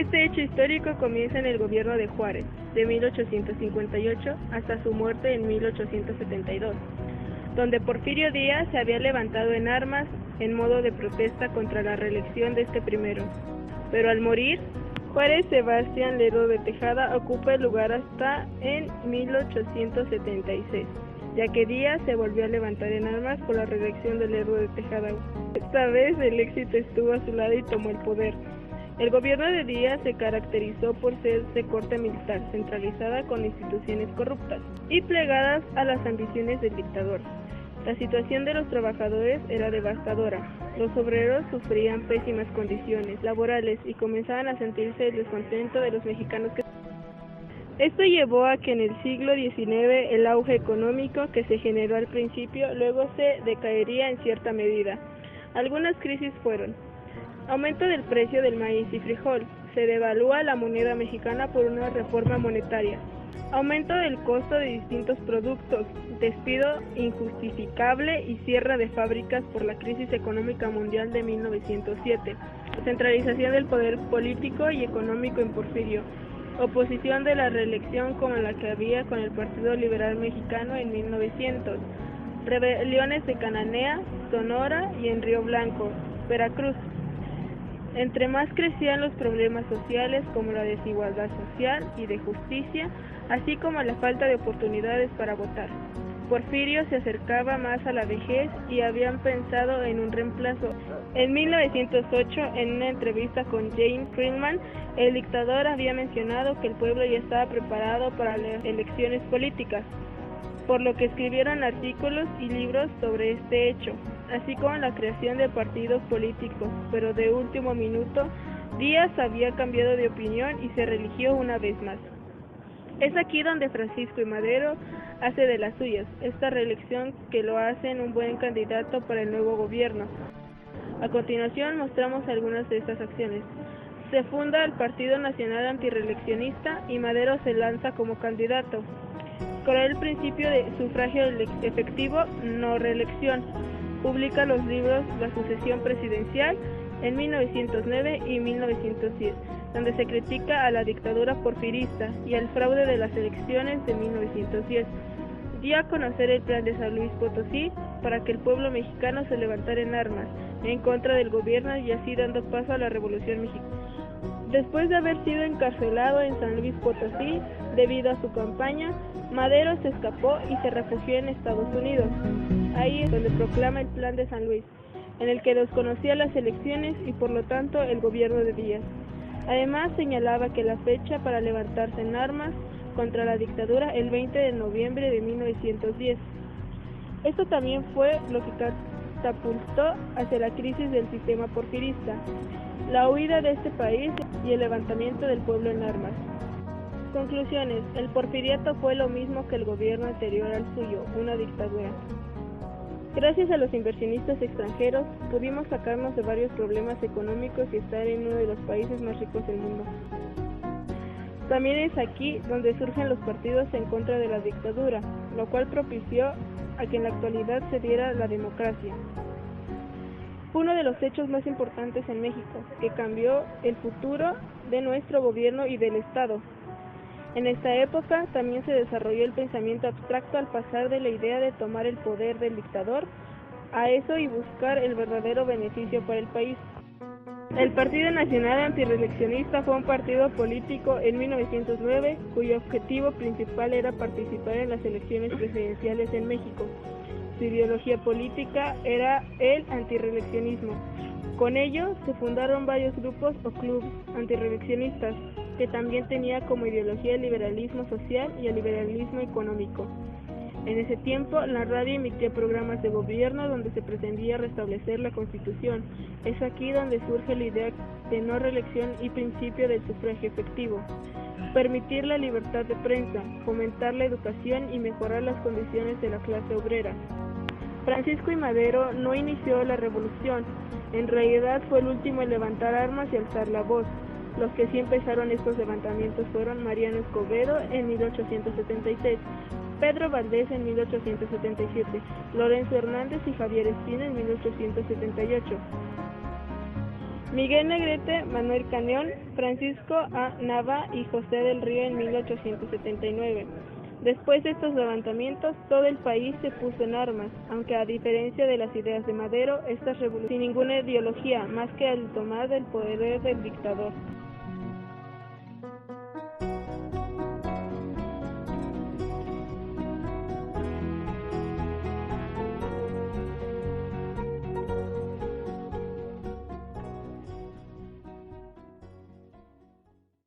Este hecho histórico comienza en el gobierno de Juárez, de 1858 hasta su muerte en 1872, donde Porfirio Díaz se había levantado en armas en modo de protesta contra la reelección de este primero. Pero al morir, Juárez Sebastián Lerdo de Tejada ocupa el lugar hasta en 1876, ya que Díaz se volvió a levantar en armas por la reelección de Lerdo de Tejada. Esta vez el éxito estuvo a su lado y tomó el poder. El gobierno de Díaz se caracterizó por ser de corte militar, centralizada con instituciones corruptas y plegadas a las ambiciones del dictador. La situación de los trabajadores era devastadora. Los obreros sufrían pésimas condiciones laborales y comenzaban a sentirse el descontento de los mexicanos. Esto llevó a que en el siglo XIX el auge económico que se generó al principio luego se decaería en cierta medida. Algunas crisis fueron: aumento del precio del maíz y frijol, se devalúa la moneda mexicana por una reforma monetaria, aumento del costo de distintos productos, despido injustificable y cierre de fábricas por la crisis económica mundial de 1907, centralización del poder político y económico en Porfirio, oposición de la reelección como la que había con el Partido Liberal Mexicano en 1900, rebeliones de Cananea, Sonora y en Río Blanco, Veracruz. Entre más crecían los problemas sociales como la desigualdad social y de justicia, así como la falta de oportunidades para votar. Porfirio se acercaba más a la vejez y habían pensado en un reemplazo. En 1908, en una entrevista con James Friedman, el dictador había mencionado que el pueblo ya estaba preparado para las elecciones políticas, por lo que escribieron artículos y libros sobre este hecho, así como la creación de partidos políticos, pero de último minuto, Díaz había cambiado de opinión y se religió una vez más. Es aquí donde Francisco I. Madero hace de las suyas, esta reelección que lo hacen un buen candidato para el nuevo gobierno. A continuación mostramos algunas de estas acciones. Se funda el Partido Nacional Antirreeleccionista y Madero se lanza como candidato. Crea el principio de sufragio efectivo, no reelección. Publica los libros La sucesión presidencial en 1909 y 1910, donde se critica a la dictadura porfirista y al fraude de las elecciones de 1910. Dio a conocer el plan de San Luis Potosí para que el pueblo mexicano se levantara en armas en contra del gobierno y así dando paso a la Revolución Mexicana. Después de haber sido encarcelado en San Luis Potosí debido a su campaña, Madero se escapó y se refugió en Estados Unidos. Ahí es donde proclama el Plan de San Luis, en el que desconocía las elecciones y por lo tanto el gobierno de Díaz. Además señalaba que la fecha para levantarse en armas contra la dictadura el 20 de noviembre de 1910. Esto también fue lo que catapultó hacia la crisis del sistema porfirista, la huida de este país y el levantamiento del pueblo en armas. Conclusiones: el porfiriato fue lo mismo que el gobierno anterior al suyo, una dictadura. Gracias a los inversionistas extranjeros, pudimos sacarnos de varios problemas económicos y estar en uno de los países más ricos del mundo. También es aquí donde surgen los partidos en contra de la dictadura, lo cual propició a que en la actualidad se diera la democracia. Fue uno de los hechos más importantes en México, que cambió el futuro de nuestro gobierno y del Estado. En esta época también se desarrolló el pensamiento abstracto al pasar de la idea de tomar el poder del dictador a eso y buscar el verdadero beneficio para el país. El Partido Nacional Antirreeleccionista fue un partido político en 1909 cuyo objetivo principal era participar en las elecciones presidenciales en México. Su ideología política era el antirreeleccionismo. Con ello se fundaron varios grupos o clubes antirreeleccionistas que también tenía como ideología el liberalismo social y el liberalismo económico. En ese tiempo, la radio emitía programas de gobierno donde se pretendía restablecer la Constitución. Es aquí donde surge la idea de no reelección y principio del sufragio efectivo. Permitir la libertad de prensa, fomentar la educación y mejorar las condiciones de la clase obrera. Francisco I. Madero no inició la revolución, en realidad fue el último en levantar armas y alzar la voz. Los que sí empezaron estos levantamientos fueron Mariano Escobedo en 1876, Pedro Valdés en 1877, Lorenzo Hernández y Javier Espina en 1878. Miguel Negrete, Manuel Cañón, Francisco A. Nava y José del Río en 1879. Después de estos levantamientos, todo el país se puso en armas, aunque a diferencia de las ideas de Madero, estas revoluciones sin ninguna ideología más que el tomar del poder del dictador.